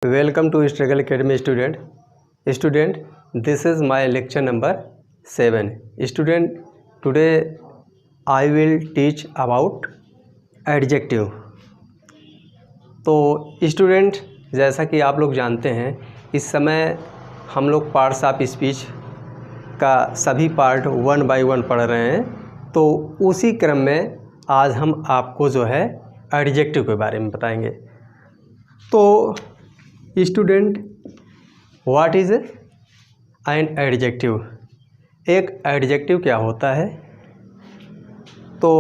Welcome to Struggle Academy student. This is my lecture number 7. Student, today I will teach about adjective. तो student, जैसा कि आप लोग जानते हैं, इस समय हम लोग पार्ट्स ऑफ स्पीच का सभी पार्ट 1 बाय 1 पढ़ रहे हैं। तो उसी क्रम में आज हम आपको जो है एडजेक्टिव के बारे में बताएंगे। तो student, what is an adjective? एक एडजेक्टिव क्या होता है? तो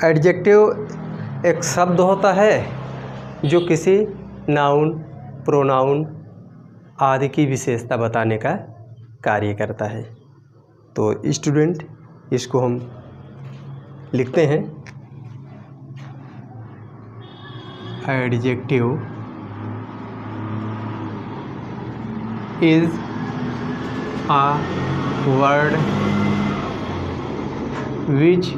एडजेक्टिव एक शब्द होता है जो किसी नाउन, प्रोनाउन आदि की विशेषता बताने का कार्य करता है। तो स्टूडेंट, इसको हम लिखते हैं। Adjective is a word which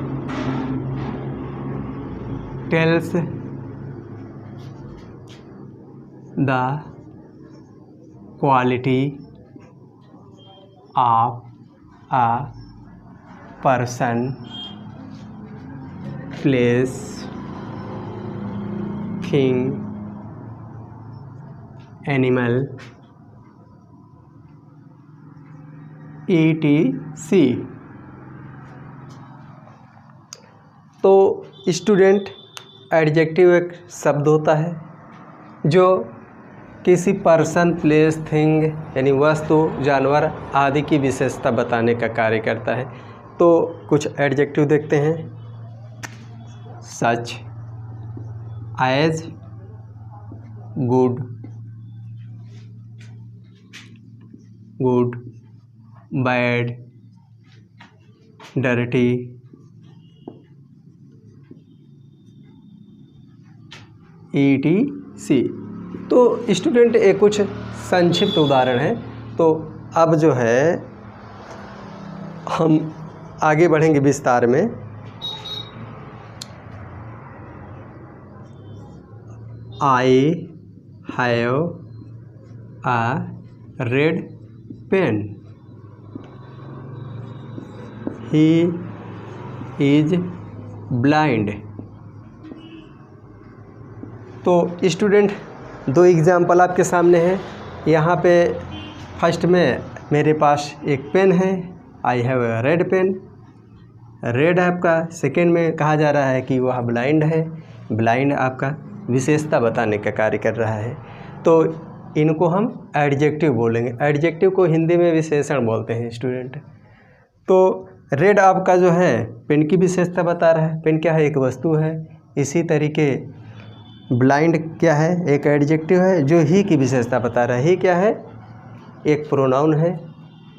tells the quality of a person, place, thing, animal, ETC। तो स्टूडेंट, एडजेक्टिव एक शब्द होता है जो किसी पर्सन, प्लेस, थिंग यानी वस्तु, जानवर आदि की विशेषता बताने का कार्य करता है। तो कुछ एडजेक्टिव देखते हैं। Such as, good, bad, dirty, ETC। तो स्टूडेंट, एक कुछ संक्षिप्त उदाहरण है। तो अब जो है हम आगे बढ़ेंगे विस्तार में। I have a red pen. He is blind। तो स्टूडेंट, दो एग्जाम्पल आपके सामने हैं। यहाँ पे फर्स्ट में मेरे पास एक पेन है, I have a red pen. Red आपका सेकेंड में कहा जा रहा है कि वह ब्लाइंड है। ब्लाइंड आपका विशेषता बताने का कार्य कर रहा है। तो इनको हम एडजेक्टिव बोलेंगे। एडजेक्टिव को हिंदी में विशेषण बोलते हैं स्टूडेंट। तो रेड आपका जो है पेन की विशेषता बता रहा है। पेन क्या है? एक वस्तु है। इसी तरीके ब्लाइंड क्या है? एक एडजेक्टिव है जो ही की विशेषता बता रहा है। ही क्या है? एक प्रोनाउन है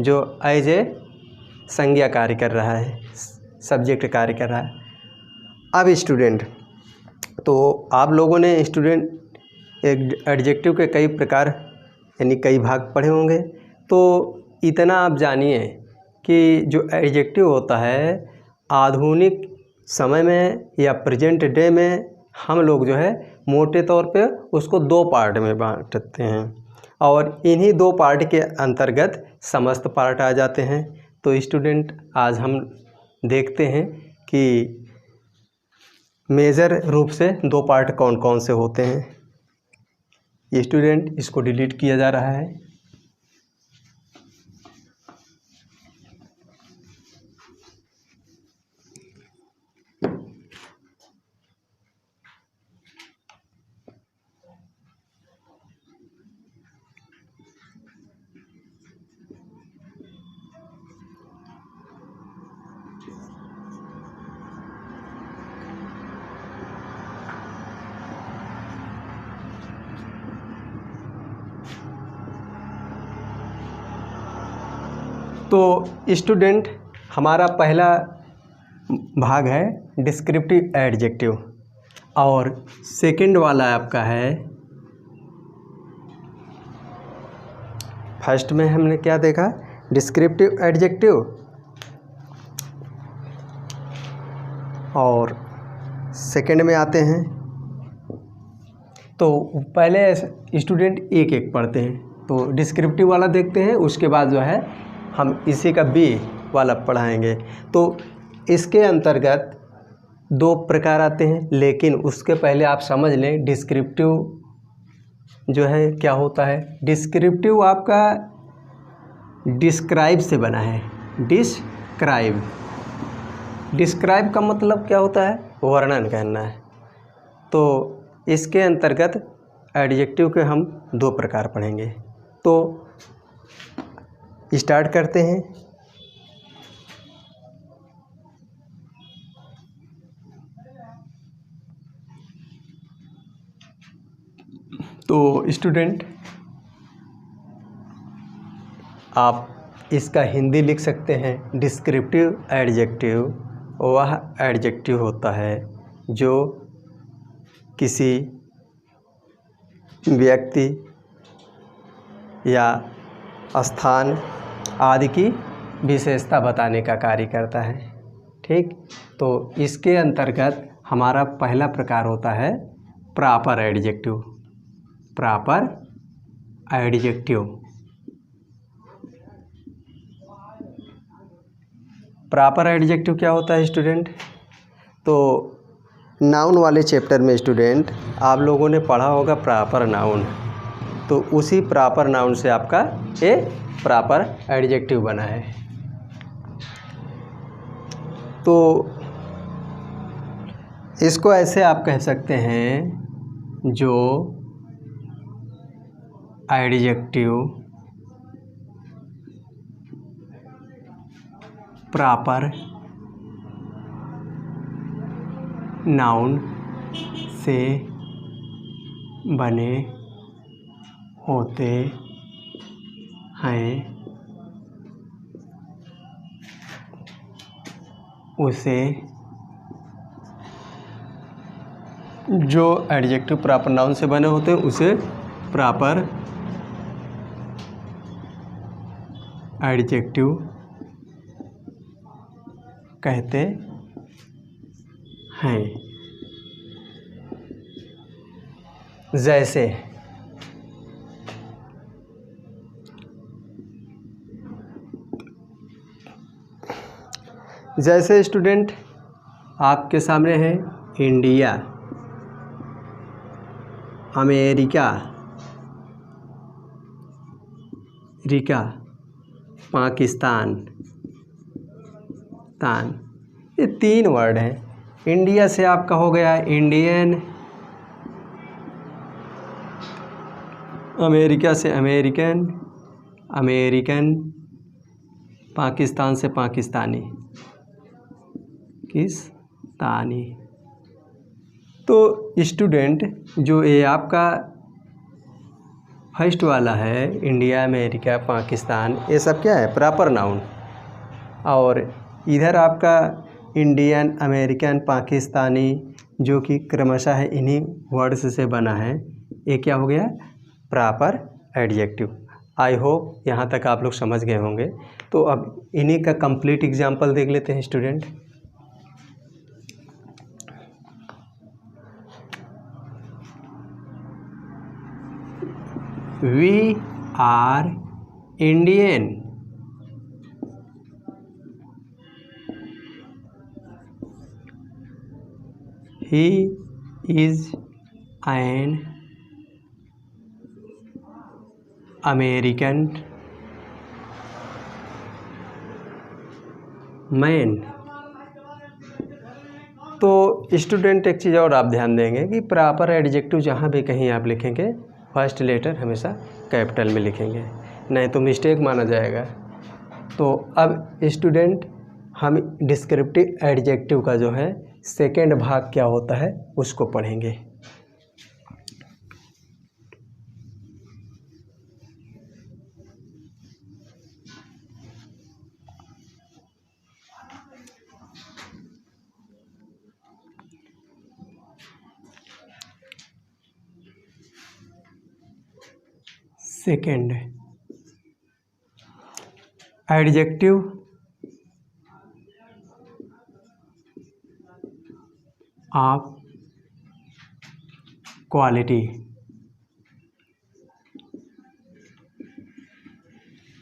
जो एज ए संज्ञा कार्य कर रहा है, सब्जेक्ट कार्य कर रहा है। अब स्टूडेंट, तो आप लोगों ने स्टूडेंट एक एडजेक्टिव के कई प्रकार यानी कई भाग पढ़े होंगे। तो इतना आप जानिए कि जो एडजेक्टिव होता है आधुनिक समय में या प्रेजेंट डे में हम लोग जो है मोटे तौर पे उसको दो पार्ट में बांटते हैं और इन्हीं दो पार्ट के अंतर्गत समस्त पार्ट आ जाते हैं। तो स्टूडेंट, आज हम देखते हैं कि मेजर रूप से दो पार्ट कौन कौन से होते हैं। स्टूडेंट, इसको डिलीट किया जा रहा है। तो स्टूडेंट, हमारा पहला भाग है डिस्क्रिप्टिव एडजेक्टिव और सेकंड वाला आपका है, फर्स्ट में हमने क्या देखा? डिस्क्रिप्टिव एडजेक्टिव और सेकंड में आते हैं तो पहले स्टूडेंट एक एक पढ़ते हैं, तो डिस्क्रिप्टिव वाला देखते हैं, उसके बाद जो है हम इसी का बी वाला पढ़ाएंगे। तो इसके अंतर्गत दो प्रकार आते हैं, लेकिन उसके पहले आप समझ लें डिस्क्रिप्टिव जो है क्या होता है। डिस्क्रिप्टिव आपका डिस्क्राइब से बना है। डिस्क्राइब का मतलब क्या होता है, वर्णन करना है। तो इसके अंतर्गत एडजेक्टिव के हम दो प्रकार पढ़ेंगे। तो स्टार्ट करते हैं। तो स्टूडेंट आप इसका हिंदी लिख सकते हैं। डिस्क्रिप्टिव एडजेक्टिव वह एडजेक्टिव होता है जो किसी व्यक्ति या स्थान आदि की विशेषता बताने का कार्य करता है। ठीक, तो इसके अंतर्गत हमारा पहला प्रकार होता है proper adjective. Proper adjective, proper adjective क्या होता है स्टूडेंट? तो नाउन वाले चैप्टर में स्टूडेंट आप लोगों ने पढ़ा होगा प्रॉपर नाउन, तो उसी प्रॉपर नाउन से आपका ये प्रॉपर एडजेक्टिव बना है। तो इसको ऐसे आप कह सकते हैं, जो एडजेक्टिव प्रॉपर नाउन से बने होते हैं उसे, जो एडजेक्टिव प्रॉपर नाउन से बने होते हैं उसे प्रॉपर एडजेक्टिव कहते हैं। जैसे स्टूडेंट आपके सामने है इंडिया, अमेरिका, पाकिस्तान, ये तीन वर्ड हैं। इंडिया से आपका हो गया इंडियन, अमेरिका से अमेरिकन, पाकिस्तान से पाकिस्तानी, तो स्टूडेंट जो ये आपका फर्स्ट वाला है इंडिया, अमेरिका, पाकिस्तान, ये सब क्या है प्रॉपर नाउन। और इधर आपका इंडियन, अमेरिकन, पाकिस्तानी जो कि क्रमशः है इन्हीं वर्ड्स से बना है, ये क्या हो गया प्रॉपर एडजेक्टिव। आई होप यहाँ तक आप लोग समझ गए होंगे। तो अब इन्हीं का कंप्लीट एग्जांपल देख लेते हैं student. We are Indian, he is an American man। तो स्टूडेंट एक चीज़ और आप ध्यान देंगे कि प्रॉपर एडजेक्टिव जहाँ भी कहीं आप लिखेंगे फर्स्ट लेटर हमेशा कैपिटल में लिखेंगे, नहीं तो मिस्टेक माना जाएगा। तो अब स्टूडेंट हम डिस्क्रिप्टिव एडजेक्टिव का जो है सेकेंड भाग क्या होता है उसको पढ़ेंगे। Second adjective of quality.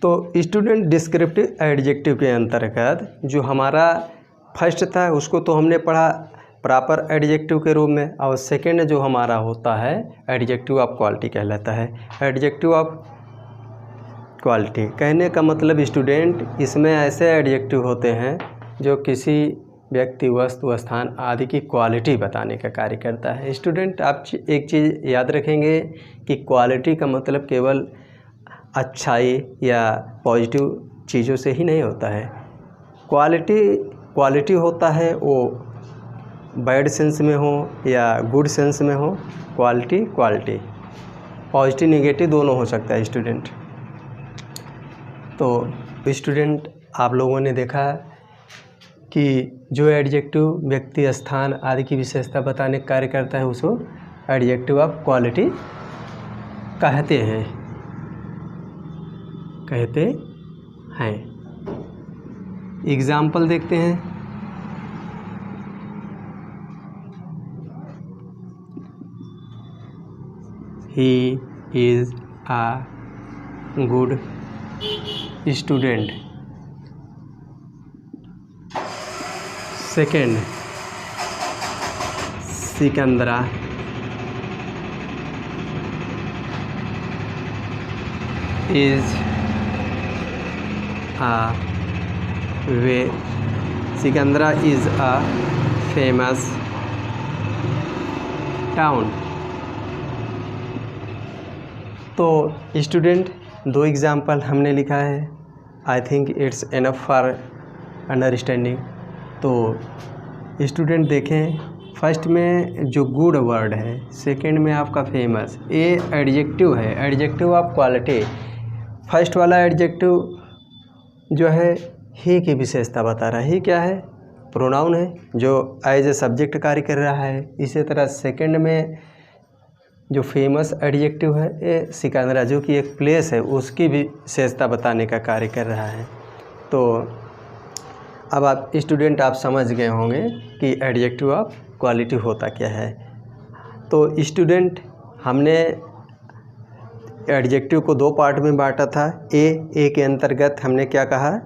तो स्टूडेंट डिस्क्रिप्टिव एडजेक्टिव के अंतर्गत जो हमारा फर्स्ट था उसको तो हमने पढ़ा प्रॉपर एडजेक्टिव के रूप में, और सेकंड जो हमारा होता है एडजेक्टिव ऑफ क्वालिटी कहलाता है। एडजेक्टिव ऑफ क्वालिटी कहने का मतलब स्टूडेंट इसमें ऐसे एडजेक्टिव होते हैं जो किसी व्यक्ति, वस्तु, स्थान आदि की क्वालिटी बताने का कार्य करता है। स्टूडेंट आप एक चीज़ याद रखेंगे कि क्वालिटी का मतलब केवल अच्छाई या पॉजिटिव चीज़ों से ही नहीं होता है। क्वालिटी होता है वो बैड सेंस में हो या गुड सेंस में हो, क्वालिटी पॉजिटिव नेगेटिव दोनों हो सकता है स्टूडेंट। तो स्टूडेंट आप लोगों ने देखा कि जो एडजेक्टिव व्यक्ति, स्थान आदि की विशेषता बताने का कार्य करता है उसको एडजेक्टिव ऑफ क्वालिटी कहते हैं। एग्जाम्पल देखते हैं। He is a good student. Second, Sikandra is a famous town. तो स्टूडेंट 2 एग्ज़ाम्पल हमने लिखा है। I think it's enough for understanding. तो स्टूडेंट देखें, फर्स्ट में जो गुड वर्ड है, सेकंड में आपका फेमस, ये एडजेक्टिव है, एडजेक्टिव ऑफ क्वालिटी। फर्स्ट वाला एडजेक्टिव जो है ही की विशेषता बता रहा है। ही क्या है? प्रोनाउन है जो एज ए सब्जेक्ट कार्य कर रहा है। इसी तरह सेकंड में जो फेमस एडजेक्टिव है ये सिकंदरा, जो कि एक प्लेस है, उसकी भी विशेषता बताने का कार्य कर रहा है। तो अब आप स्टूडेंट आप समझ गए होंगे कि एडजेक्टिव ऑफ क्वालिटी होता क्या है। तो स्टूडेंट हमने एडजेक्टिव को 2 पार्ट में बांटा था। ए के अंतर्गत हमने क्या कहा?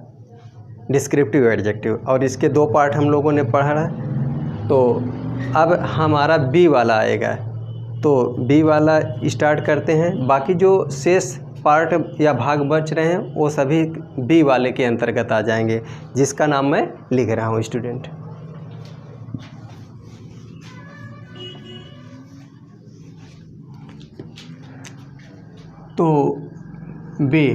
डिस्क्रिप्टिव एडजेक्टिव, और इसके 2 पार्ट हम लोगों ने पढ़ा। तो अब हमारा बी वाला आएगा। तो बी वाला स्टार्ट करते हैं। बाकी जो शेष पार्ट या भाग बच रहे हैं वो सभी बी वाले के अंतर्गत आ जाएंगे, जिसका नाम मैं लिख रहा हूँ स्टूडेंट। तो बी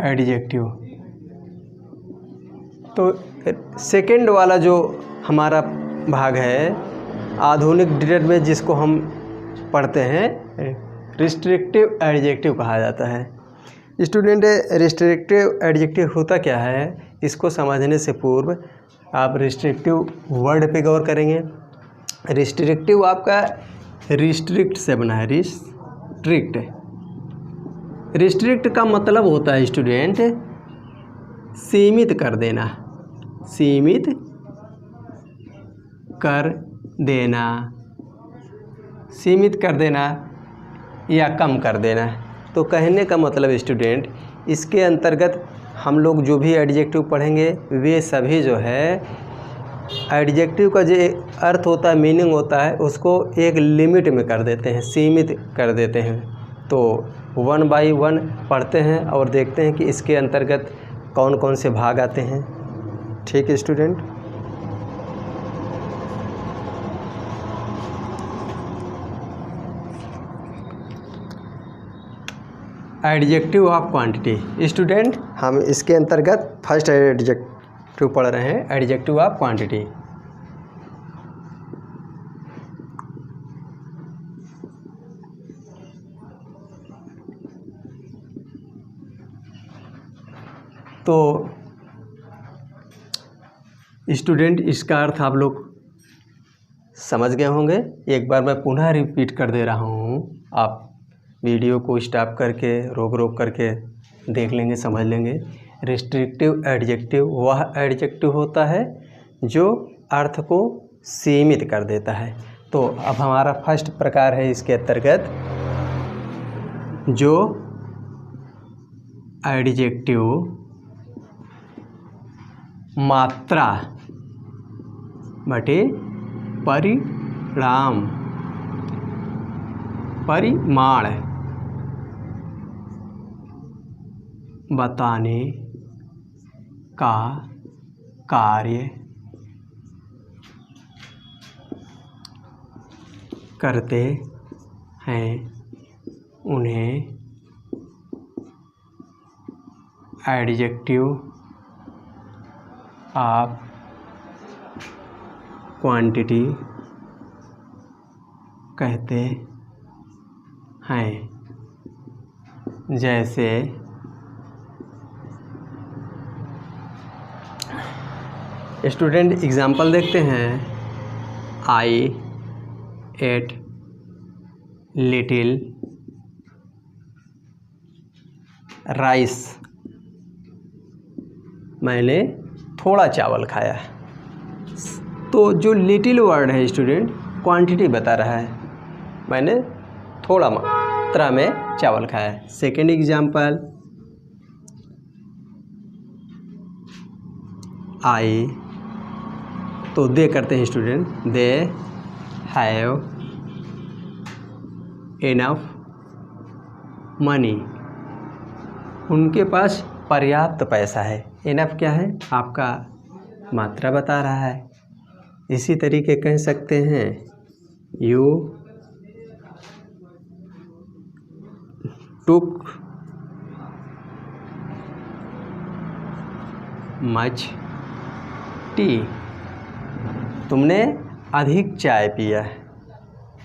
एडजेक्टिव। तो सेकंड वाला जो हमारा भाग है आधुनिक डिटेल में, जिसको हम पढ़ते हैं रिस्ट्रिक्टिव एडजेक्टिव कहा जाता है। स्टूडेंट रिस्ट्रिक्टिव एडजेक्टिव होता क्या है, इसको समझने से पूर्व आप रिस्ट्रिक्टिव वर्ड पे गौर करेंगे। रिस्ट्रिक्टिव आपका रिस्ट्रिक्ट से बना है, रिस्ट्रिक्ट का मतलब होता है स्टूडेंट सीमित कर देना, सीमित कर देना, सीमित कर देना या कम कर देना। तो कहने का मतलब स्टूडेंट इसके अंतर्गत हम लोग जो भी एडजेक्टिव पढ़ेंगे वे सभी जो है एडजेक्टिव का जो अर्थ होता है, मीनिंग होता है, उसको एक लिमिट में कर देते हैं, सीमित कर देते हैं। तो 1 बाई 1 पढ़ते हैं और देखते हैं कि इसके अंतर्गत कौन कौन से भाग आते हैं। ठीक है student. Adjective of quantity. Student हम इसके अंतर्गत फर्स्ट एडजेक्टिव पढ़ रहे हैं, एडजेक्टिव ऑफ क्वांटिटी। तो स्टूडेंट इसका अर्थ आप लोग समझ गए होंगे। एक बार मैं पुनः रिपीट कर दे रहा हूँ, आप वीडियो को स्टॉप करके रोक करके देख लेंगे, समझ लेंगे। रिस्ट्रिक्टिव एडजेक्टिव वह एडजेक्टिव होता है जो अर्थ को सीमित कर देता है। तो अब हमारा फर्स्ट प्रकार है इसके अंतर्गत, जो एडजेक्टिव मात्रा बटे परिणाम परिमाण बताने का कार्य करते हैं, उन्हें एडजेक्टिव ऑफ क्वांटिटी कहते हैं। जैसे स्टूडेंट एग्जाम्पल देखते हैं, आई एट लिटिल राइस, मैंने थोड़ा चावल खाया। तो जो लिटिल वर्ड है स्टूडेंट क्वांटिटी बता रहा है, मैंने थोड़ा मात्रा में चावल खाया। सेकेंड एग्जाम्पल, आई, तो दे करते हैं student, they have enough money, उनके पास पर्याप्त पैसा है। इनफ क्या है? आपका मात्रा बता रहा है। इसी तरीके कह सकते हैं, यू टुक मच टी, तुमने अधिक चाय पिया।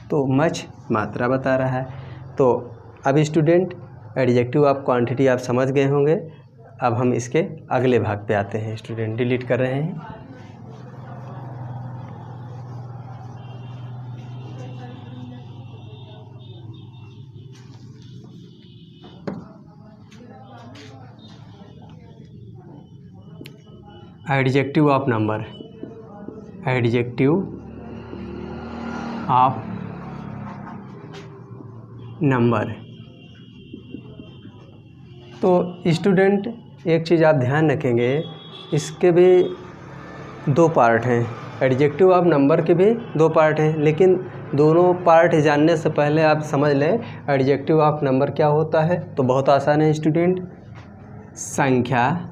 तो मच मात्रा बता रहा है। तो अब स्टूडेंट एडजेक्टिव ऑफ क्वांटिटी आप समझ गए होंगे। अब हम इसके अगले भाग पे आते हैं। स्टूडेंट डिलीट कर रहे हैं। Adjective of number, adjective of number. तो स्टूडेंट एक चीज़ आप ध्यान रखेंगे, इसके भी दो पार्ट हैं। एडजेक्टिव ऑफ नंबर के भी दो पार्ट हैं, लेकिन दोनों पार्ट जानने से पहले आप समझ लें एडजेक्टिव ऑफ नंबर क्या होता है। तो बहुत आसान है स्टूडेंट, संख्या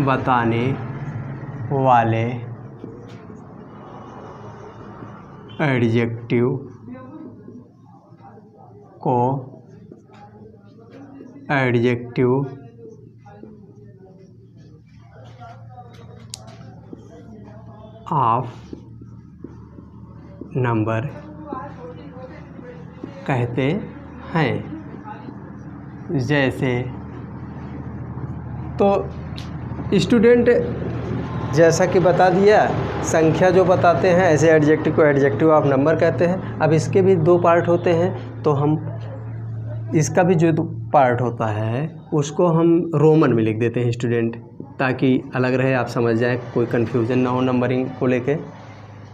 बताने वाले एडजेक्टिव को एडजेक्टिव ऑफ नंबर कहते हैं। जैसे, तो स्टूडेंट जैसा कि बता दिया, संख्या जो बताते हैं ऐसे एडजेक्टिव को एडजेक्टिव ऑफ नंबर कहते हैं। अब इसके भी दो पार्ट होते हैं, तो हम इसका भी जो पार्ट होता है उसको हम रोमन में लिख देते हैं स्टूडेंट, ताकि अलग रहे, आप समझ जाए, कोई कन्फ्यूजन ना हो नंबरिंग को लेके।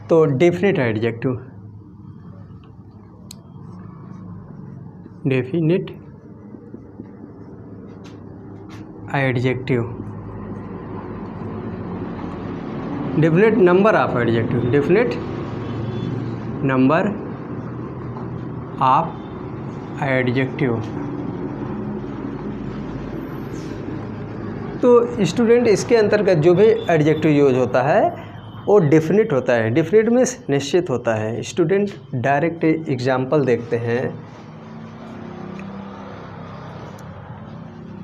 तो definite adjective, definite adjective, definite number of adjective, definite number of adjective. तो स्टूडेंट इसके अंतर्गत जो भी एडजेक्टिव यूज होता है वो डेफिनेट होता है। डेफिनेट में निश्चित होता है। स्टूडेंट डायरेक्ट एग्जाम्पल देखते हैं।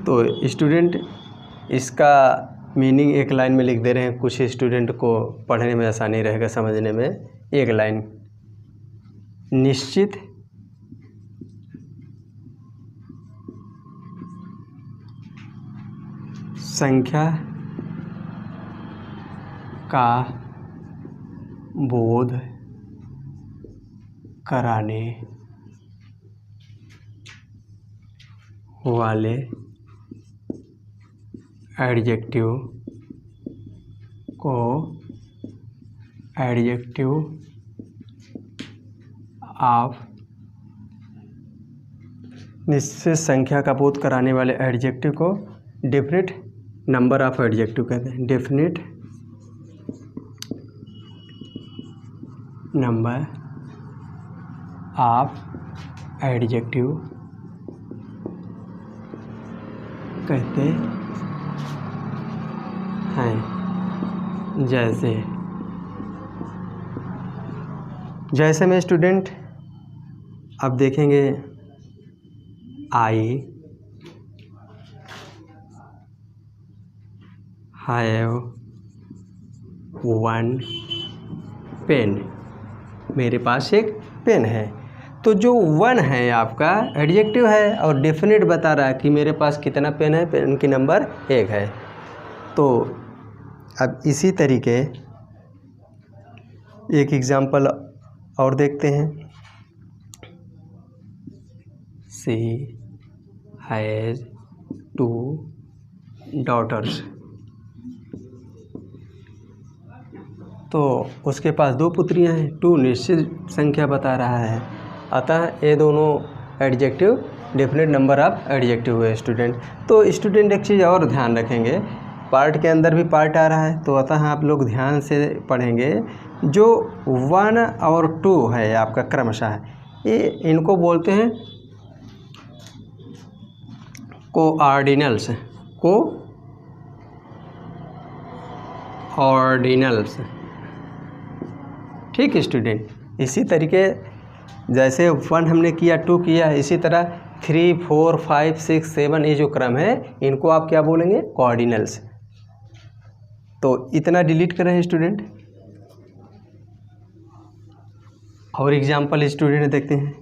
तो स्टूडेंट इसका मीनिंग एक लाइन में लिख दे रहे हैं, कुछ स्टूडेंट को पढ़ने में आसानी रहेगा, समझने में। एक लाइन, निश्चित संख्या का बोध कराने वाले एडजेक्टिव को एडजेक्टिव ऑफ निश्चित संख्या का बोध कराने वाले एडजेक्टिव को डेफिनेट नंबर ऑफ एडजेक्टिव कहते हैं। डेफिनेट नंबर ऑफ एडजेक्टिव कहते हैं। जैसे में स्टूडेंट अब देखेंगे आई हैव वन पेन, मेरे पास एक पेन है। तो जो वन है आपका एडजेक्टिव है और डेफिनेट बता रहा है कि मेरे पास कितना पेन है, पेन की नंबर 1 है। तो अब इसी तरीके एक एग्जांपल और देखते हैं। शी हैज़ 2 daughters, तो उसके पास 2 पुत्रियां हैं। 2 निश्चित संख्या बता रहा है, अतः ये दोनों adjective definite number of adjective है स्टूडेंट। तो स्टूडेंट एक चीज़ और ध्यान रखेंगे, पार्ट के अंदर भी पार्ट आ रहा है, तो अतः आप लोग ध्यान से पढ़ेंगे। जो 1 और 2 है आपका क्रमशः, ये इनको बोलते हैं कोऑर्डिनल्स। कोऑर्डिनल्स, ठीक है स्टूडेंट। इसी तरीके जैसे 1 हमने किया, 2 किया, इसी तरह 3, 4, 5, 6, 7 ये जो क्रम है इनको आप क्या बोलेंगे, कोऑर्डिनल्स। तो इतना डिलीट करें स्टूडेंट। और एग्जाम्पल स्टूडेंट देखते हैं,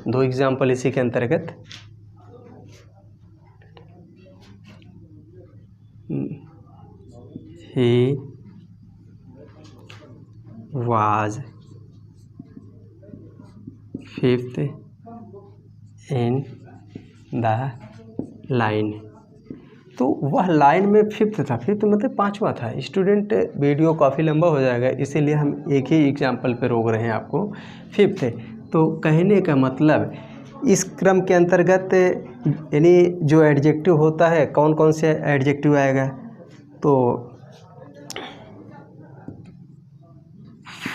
2 एग्जाम्पल इसी के अंतर्गत। He was 5th in the line, तो वह लाइन में 5th था। 5th मतलब 5वां था स्टूडेंट। वीडियो काफ़ी लंबा हो जाएगा, इसीलिए हम एक ही एग्जाम्पल पे रोक रहे हैं आपको। 5th, तो कहने का मतलब इस क्रम के अंतर्गत यानी जो एडजेक्टिव होता है, कौन कौन से एडजेक्टिव आएगा, तो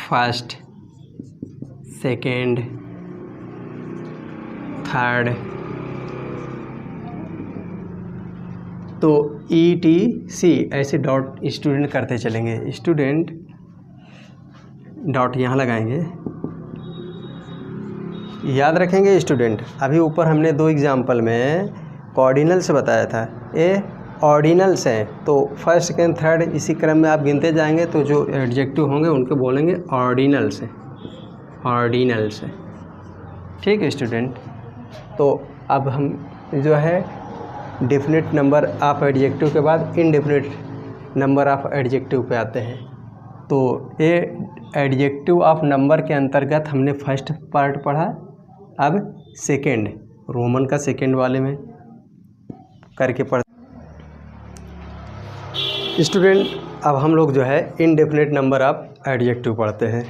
फर्स्ट, सेकेंड, थर्ड, तो ETC ऐसे डॉट स्टूडेंट करते चलेंगे। स्टूडेंट डॉट यहाँ लगाएंगे, याद रखेंगे स्टूडेंट। अभी ऊपर हमने 2 एग्जाम्पल में कोऑर्डिनल्स बताया था, ये ऑर्डिनल्स हैं। तो फर्स्ट, सेकेंड, थर्ड इसी क्रम में आप गिनते जाएंगे, तो जो एडजेक्टिव होंगे उनको बोलेंगे ऑर्डिनल्स। ऑर्डिनल्स, ठीक है स्टूडेंट। तो अब हम जो है डेफिनेट नंबर ऑफ एडजेक्टिव के बाद इनडेफिनेट नंबर ऑफ एडजेक्टिव पे आते हैं। तो ये एडजेक्टिव ऑफ नंबर के अंतर्गत हमने फर्स्ट पार्ट पढ़ा, अब सेकेंड, रोमन का सेकेंड वाले में करके पढ़ स्टूडेंट। अब हम लोग जो है इनडेफिनेट नंबर ऑफ एडजेक्टिव पढ़ते हैं।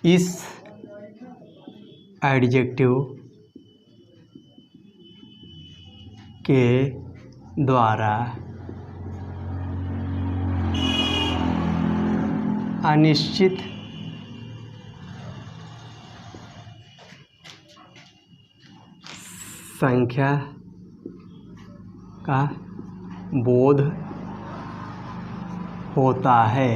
इस एडजेक्टिव के द्वारा अनिश्चित संख्या का बोध होता है।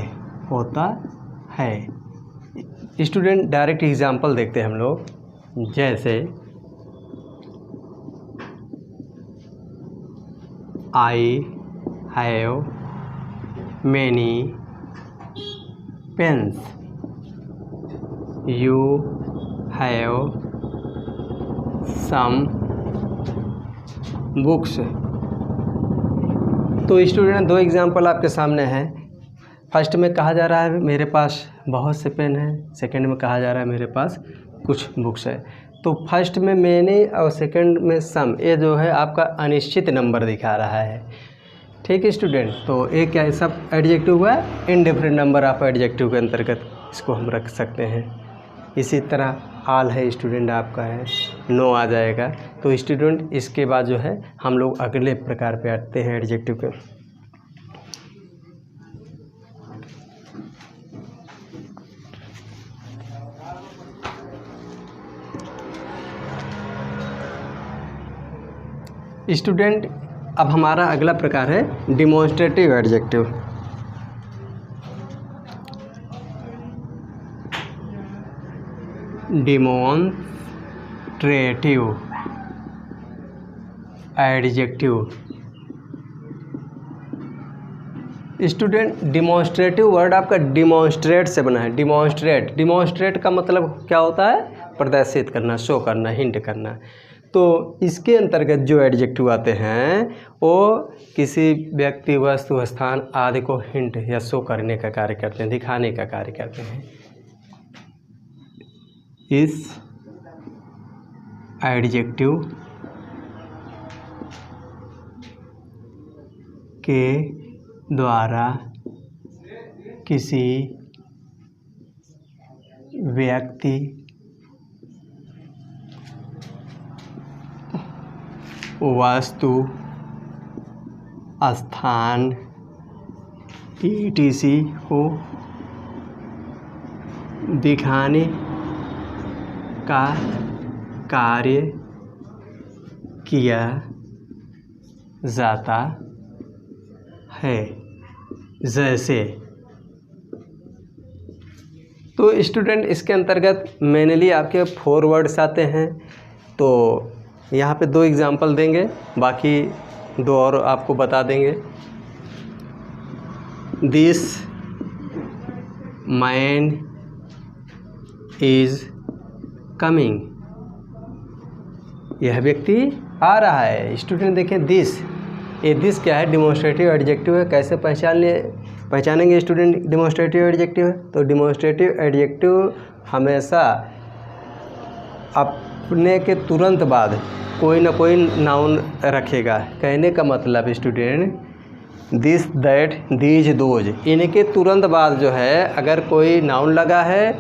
स्टूडेंट डायरेक्ट एग्जाम्पल देखते हैं हम लोग। जैसे I have many pens, you have some books. तो स्टूडेंट 2 एग्जाम्पल आपके सामने हैं। फर्स्ट में कहा जा रहा है मेरे पास बहुत से पेन हैं, सेकंड में कहा जा रहा है मेरे पास कुछ बुक्स है। तो फर्स्ट में मैनी और सेकंड में सम, ये जो है आपका अनिश्चित नंबर दिखा रहा है। ठीक है स्टूडेंट, तो एक क्या है, सब एडजेक्टिव हुआ, इनडिफरेंट नंबर ऑफ एडजेक्टिव के अंतर्गत इसको हम रख सकते हैं। इसी तरह आल है स्टूडेंट आपका है, नो आ जाएगा। तो स्टूडेंट इसके बाद जो है हम लोग अगले प्रकार पे आते हैं एडजेक्टिव के। स्टूडेंट अब हमारा अगला प्रकार है demonstrative adjective. Demonstrative adjective. Student demonstrative word आपका डिमॉन्स्ट्रेट से बना है। डिमॉन्स्ट्रेट, डिमॉन्स्ट्रेट का मतलब क्या होता है, प्रदर्शित करना, शो करना, हिंट करना। तो इसके अंतर्गत जो एडजेक्टिव आते हैं वो किसी व्यक्ति, वस्तु, स्थान आदि को हिंट या शो करने का कार्य करते हैं, दिखाने का कार्य करते हैं। इस एडजेक्टिव के द्वारा किसी व्यक्ति, वस्तु, स्थान etc को दिखाने का कार्य किया जाता है। जैसे, तो स्टूडेंट इसके अंतर्गत मेनली आपके 4 वर्ड्स आते हैं। तो यहाँ पे 2 एग्जाम्पल देंगे, बाकी 2 और आपको बता देंगे। दिस मैन इज कमिंग, यह व्यक्ति आ रहा है। स्टूडेंट देखें दिस, ये दिस क्या है, डिमॉन्स्ट्रेटिव एडजेक्टिव है। कैसे पहचानेंगे स्टूडेंट डिमॉन्स्ट्रेटिव एडजेक्टिव है? तो डिमॉन्स्ट्रेटिव एडजेक्टिव हमेशा अपने के तुरंत बाद कोई ना कोई नाउन रखेगा। कहने का मतलब student this, that, these, those, इनके तुरंत बाद जो है अगर कोई नाउन लगा है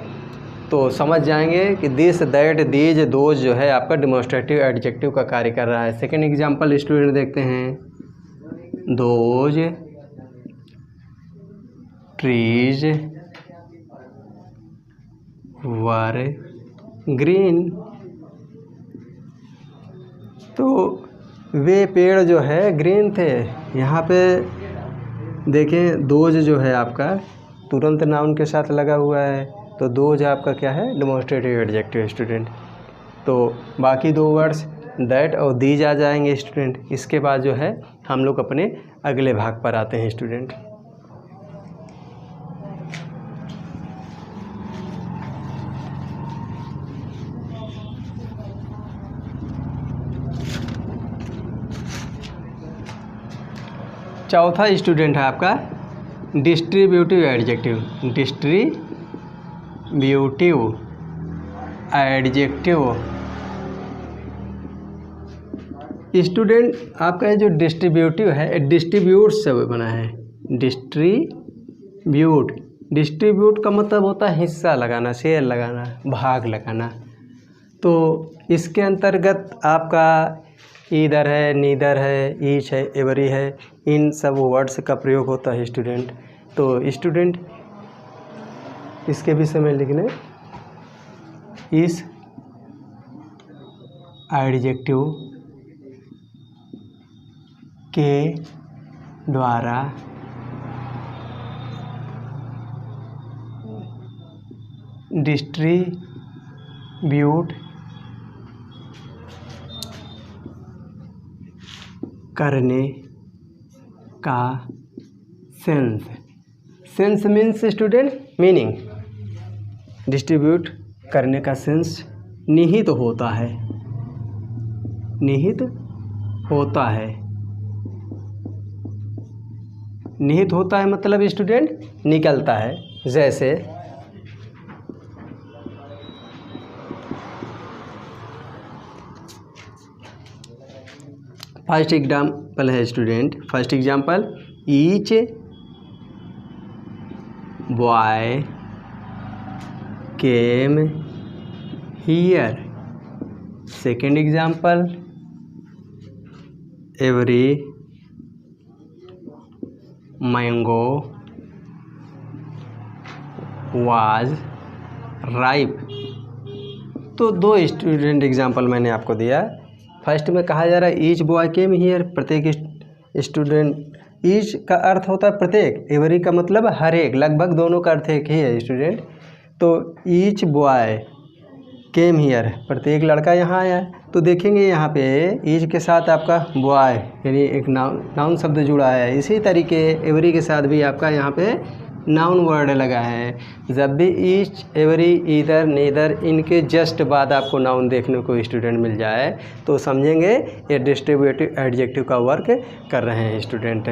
तो समझ जाएंगे कि दिस, दैट, दीज, दोज जो है आपका डिमॉन्स्ट्रेटिव एडजेक्टिव का कार्य कर रहा है। सेकेंड एग्जांपल स्टूडेंट देखते हैं, दोज ट्रीज वर ग्रीन, तो वे पेड़ जो है ग्रीन थे। यहाँ पे देखें दोज जो है आपका तुरंत नाउन के साथ लगा हुआ है, तो दोज आपका क्या है, डिमॉन्स्ट्रेटिव एडजेक्टिव स्टूडेंट। तो बाकी 2 वर्ड्स दैट और दीज आ जाएंगे स्टूडेंट। इसके बाद जो है हम लोग अपने अगले भाग पर आते हैं स्टूडेंट। चौथा स्टूडेंट है आपका distributive adjective. Distributive adjective student आपका जो डिस्ट्रीब्यूटिव है, डिस्ट्रीब्यूट से बना है। डिस्ट्रीब्यूट, डिस्ट्रीब्यूट का मतलब होता है हिस्सा लगाना, शेयर लगाना, भाग लगाना। तो इसके अंतर्गत आपका ईदर है, नीदर है, ईच है, एवरी है, इन सब वर्ड्स का प्रयोग होता है स्टूडेंट। तो स्टूडेंट इसके विषय में लिखने, इस एडजेक्टिव के द्वारा डिस्ट्रीब्यूट करने का sense, sense means student meaning, distribute करने का सेंस निहित होता है, निहित होता है। निहित होता है मतलब स्टूडेंट निकलता है। जैसे फर्स्ट एग्जाम्पल है student, first example each boy came here. Second example every mango was ripe. तो दो स्टूडेंट एग्जाम्पल मैंने आपको दिया। फर्स्ट में कहा जा रहा है ईच बॉय केम हियर, प्रत्येक स्टूडेंट, ईच का अर्थ होता है प्रत्येक, एवरी का मतलब हर एक, लगभग दोनों का अर्थ एक ही है स्टूडेंट। तो ईच बॉय केम हियर, प्रत्येक लड़का यहाँ आया। तो देखेंगे यहाँ पे ईच के साथ आपका बॉय यानी एक नाउन शब्द जुड़ा है, इसी तरीके एवरी के साथ भी आपका यहाँ पे नाउन वर्ड लगा है। जब भी ईच एवरी ईदर नीदर इनके जस्ट बाद आपको नाउन देखने को स्टूडेंट मिल जाए तो समझेंगे ये डिस्ट्रीब्यूटिव एडजेक्टिव का वर्क कर रहे हैं स्टूडेंट।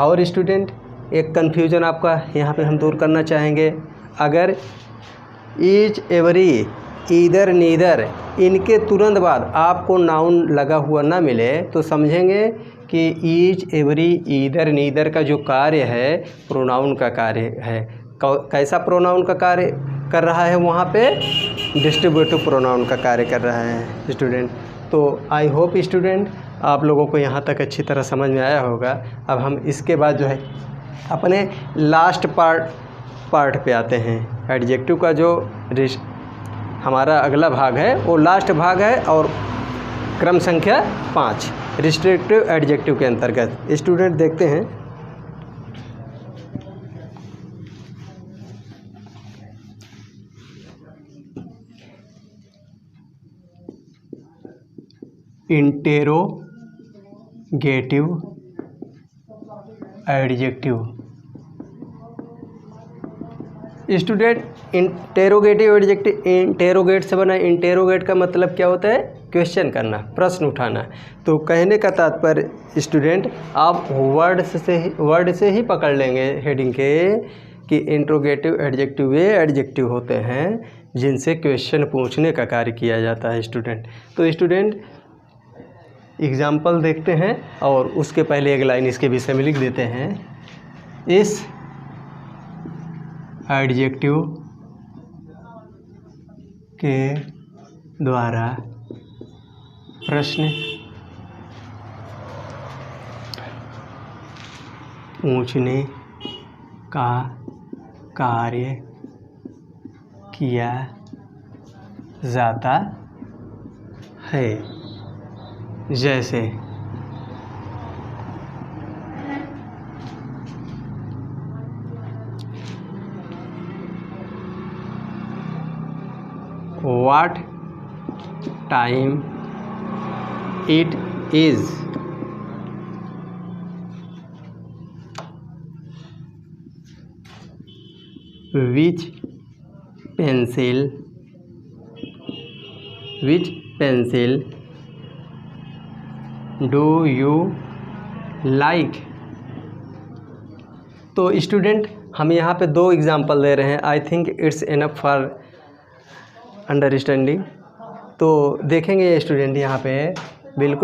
और स्टूडेंट एक कन्फ्यूजन आपका यहाँ पे हम दूर करना चाहेंगे, अगर ईच एवरी ईदर नीदर इनके तुरंत बाद आपको नाउन लगा हुआ ना मिले तो समझेंगे कि ईच एवरी ईदर नीदर का जो कार्य है प्रोनाउन का कार्य है। कैसा प्रोनाउन का कार्य कर रहा है, वहाँ पे डिस्ट्रीब्यूटिव प्रोनाउन का कार्य कर रहा है स्टूडेंट। तो आई होप स्टूडेंट आप लोगों को यहाँ तक अच्छी तरह समझ में आया होगा। अब हम इसके बाद जो है अपने लास्ट पार्ट पे आते हैं। एडजेक्टिव का जो हमारा अगला भाग है वो लास्ट भाग है और क्रम संख्या 5 रिस्ट्रिक्टिव एडजेक्टिव के अंतर्गत। स्टूडेंट देखते हैं interrogative adjective. Student interrogative adjective interrogate से बना। इंटेरोगेट का मतलब क्या होता है, क्वेश्चन करना, प्रश्न उठाना। तो कहने का तात्पर्य स्टूडेंट आप वर्ड से ही पकड़ लेंगे हेडिंग के कि इंट्रोगेटिव एडजेक्टिव वे एडजेक्टिव होते हैं जिनसे क्वेश्चन पूछने का कार्य किया जाता है स्टूडेंट। तो स्टूडेंट एग्जाम्पल देखते हैं और उसके पहले एक लाइन इसके विषय में लिख देते हैं। इस एडजेक्टिव के द्वारा प्रश्न पूछने का कार्य किया जाता है। जैसे what time it is, which pencil do you like। तो स्टूडेंट हम यहाँ पे 2 एग्जाम्पल दे रहे हैं। I think it's enough for understanding. तो देखेंगे स्टूडेंट यहाँ पे बिल्कुल